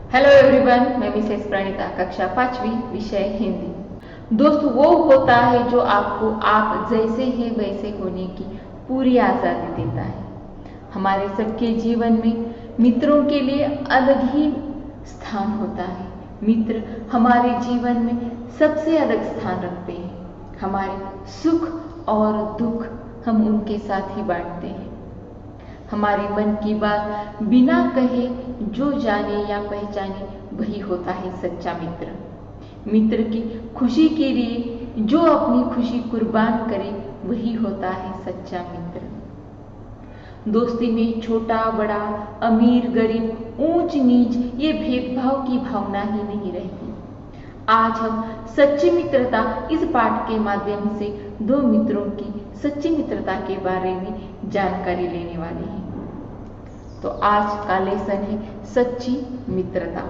Hello everyone, मैं Mrs Pranita, कक्षा 5वीं, विषय हिंदी। दोस्तों, वो होता है जो आपको आप जैसे हैं वैसे होने की पूरी आज़ादी देता है। हमारे सबके जीवन में मित्रों के लिए अलग ही स्थान होता है। मित्र हमारे जीवन में सबसे अलग स्थान रखते हैं। हमारे सुख और दुख हम उनके साथ ही बांटते हैं। हमारे मन की बात बिना कहे जो जाने या पहचाने वही होता है सच्चा मित्र। मित्र की खुशी के लिए जो अपनी खुशी कुर्बान करे वही होता है सच्चा मित्र। दोस्ती में छोटा बड़ा, अमीर गरीब, ऊंच नीच ये भेदभाव की भावना ही नहीं रहती। आज हम सच्ची मित्रता इस पाठ के माध्यम से दो मित्रों की सच्ची मित्रता के बारे में जानकारी लेने वाले हैं। तो आज का लेसन है सच्ची मित्रता।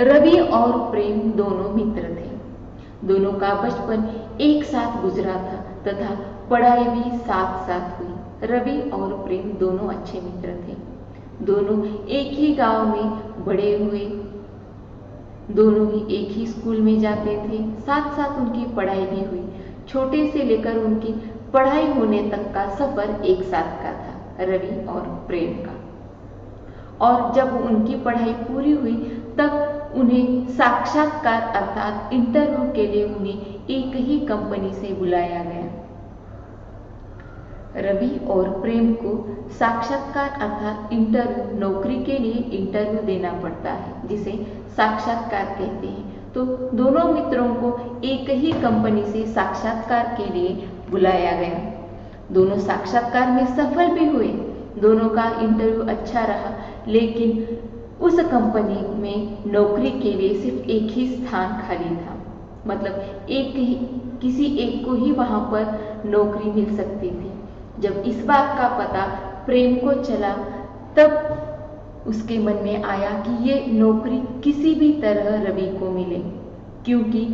रवि और प्रेम दोनों मित्र थे। दोनों का बचपन एक साथ गुजरा था तथा पढ़ाई भी साथ साथ हुई। रवि और प्रेम दोनों अच्छे मित्र थे। दोनों एक ही गांव में बड़े हुए, दोनों ही एक ही स्कूल में जाते थे, साथ साथ उनकी पढ़ाई भी हुई। छोटे से लेकर उनकी पढ़ाई होने तक का सफर एक साथ का था, रवि और प्रेम का। और जब उनकी पढ़ाई पूरी हुई तब उन्हें साक्षात्कार अर्थात इंटरव्यू के लिए उन्हें एक ही कंपनी से बुलाया गया। रवि और प्रेम को साक्षात्कार अर्थात इंटरव्यू, नौकरी के लिए इंटरव्यू देना पड़ता है, जिसे साक्षात्कार कहते हैं। तो दोनों मित्रों को एक ही कंपनी से साक्षात्कार के लिए बुलाया गया। दोनों साक्षात्कार में सफल भी हुए। दोनों का इंटरव्यू अच्छा रहा, लेकिन उस कंपनी में नौकरी के लिए सिर्फ एक ही स्थान खाली था। मतलब किसी एक को ही वहां पर नौकरी मिल सकती थी। जब इस बात का पता प्रेम को चला तब उसके मन में आया कि ये नौकरी किसी भी तरह रवि को मिले, क्योंकि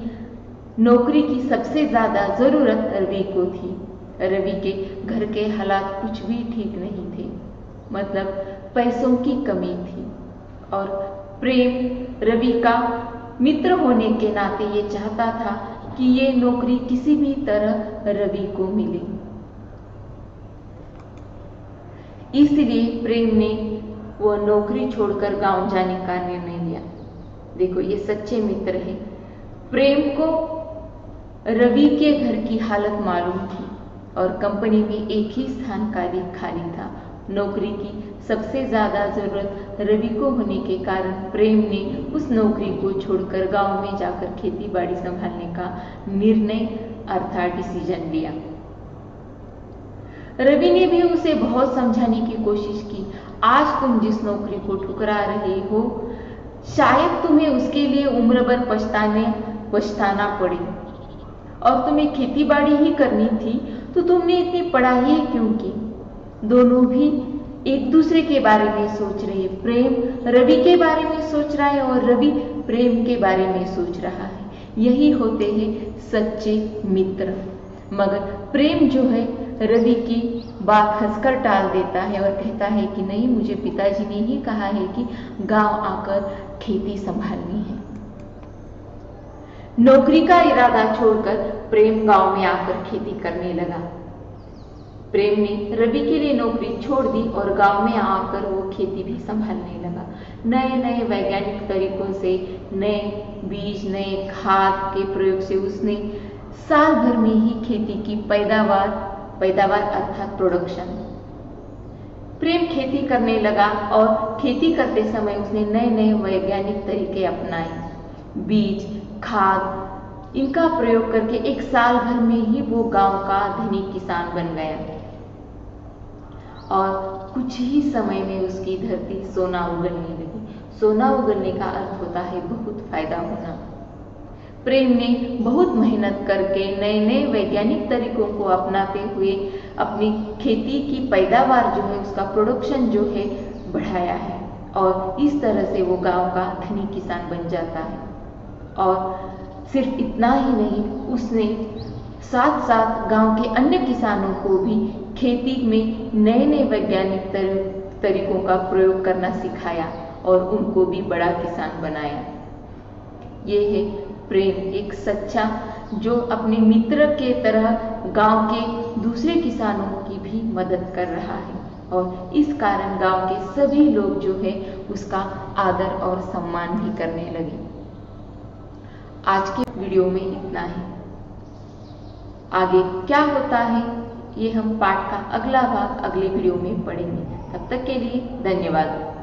नौकरी की सबसे ज्यादा जरूरत रवि को थी। रवि के घर के हालात कुछ भी ठीक नहीं थे, मतलब पैसों की कमी थी। और प्रेम रवि का मित्र होने के नाते ये चाहता था कि ये नौकरी किसी भी तरह रवि को मिले। इसलिए प्रेम ने वो नौकरी छोड़कर गांव जाने का निर्णय लिया। देखो, ये सच्चे मित्र हैं। प्रेम को रवि के घर की हालत मालूम थी और कंपनी में एक ही स्थान खाली था। नौकरी की सबसे ज्यादा जरूरत रवि को होने के कारण प्रेम ने उस नौकरी को छोड़कर गांव में जाकर खेती बाड़ी संभालने का निर्णय अर्थात डिसीजन लिया। रवि ने भी उसे बहुत समझाने की कोशिश की। आज तुम जिस नौकरी को ठुकरा रहे हो, शायद तुम्हें उसके लिए उम्र भर पछताना पड़े। और तुम्हें खेती बाड़ी ही करनी थी तो तुमने इतनी पढ़ाई क्यों की? दोनों भी एक दूसरे के बारे में सोच रहे। प्रेम रवि के बारे में सोच रहा है और रवि प्रेम के बारे में सोच रहा है। यही होते हैं सच्चे मित्र। मगर प्रेम जो है रवि की बात हंसकर टाल देता है और कहता है कि नहीं, मुझे पिताजी ने ही कहा है कि गांव आकर खेती संभालनी है। नौकरी का इरादा छोड़कर प्रेम गांव में आकर खेती करने लगा। प्रेम ने रवि के लिए नौकरी छोड़ दी और गांव में आकर वो खेती भी संभालने लगा। नए नए वैज्ञानिक तरीकों से, नए बीज, नए खाद के प्रयोग से उसने साल भर में ही खेती की पैदावार अर्थात प्रोडक्शन। प्रेम खेती करने लगा और खेती करते समय उसने नए नए वैज्ञानिक तरीके अपनाए। बीज, खाद, इनका प्रयोग करके एक साल भर में ही वो गांव का धनी किसान बन गया और कुछ ही समय में उसकी धरती सोना उगलने लगी। सोना उगलने का अर्थ होता है बहुत फायदा होना। प्रेम ने बहुत मेहनत करके नए नए वैज्ञानिक तरीकों को अपनाते हुए अपनी खेती की पैदावार जो है, उसका प्रोडक्शन जो है बढ़ाया है और इस तरह से वो गांव का धनी किसान बन जाता है। और सिर्फ इतना ही नहीं, उसने साथ साथ गांव के अन्य किसानों को भी खेती में नए नए वैज्ञानिक तरीकों का प्रयोग करना सिखाया और उनको भी बड़ा किसान बनाया। ये है प्रेम, एक सच्चा जो अपने मित्र के तरह गांव के दूसरे किसानों की भी मदद कर रहा है और इस कारण गांव के सभी लोग जो है उसका आदर और सम्मान भी करने लगे। आज के वीडियो में इतना ही। आगे क्या होता है ये हम पाठ का अगला भाग अगले वीडियो में पढ़ेंगे। तब तक के लिए धन्यवाद।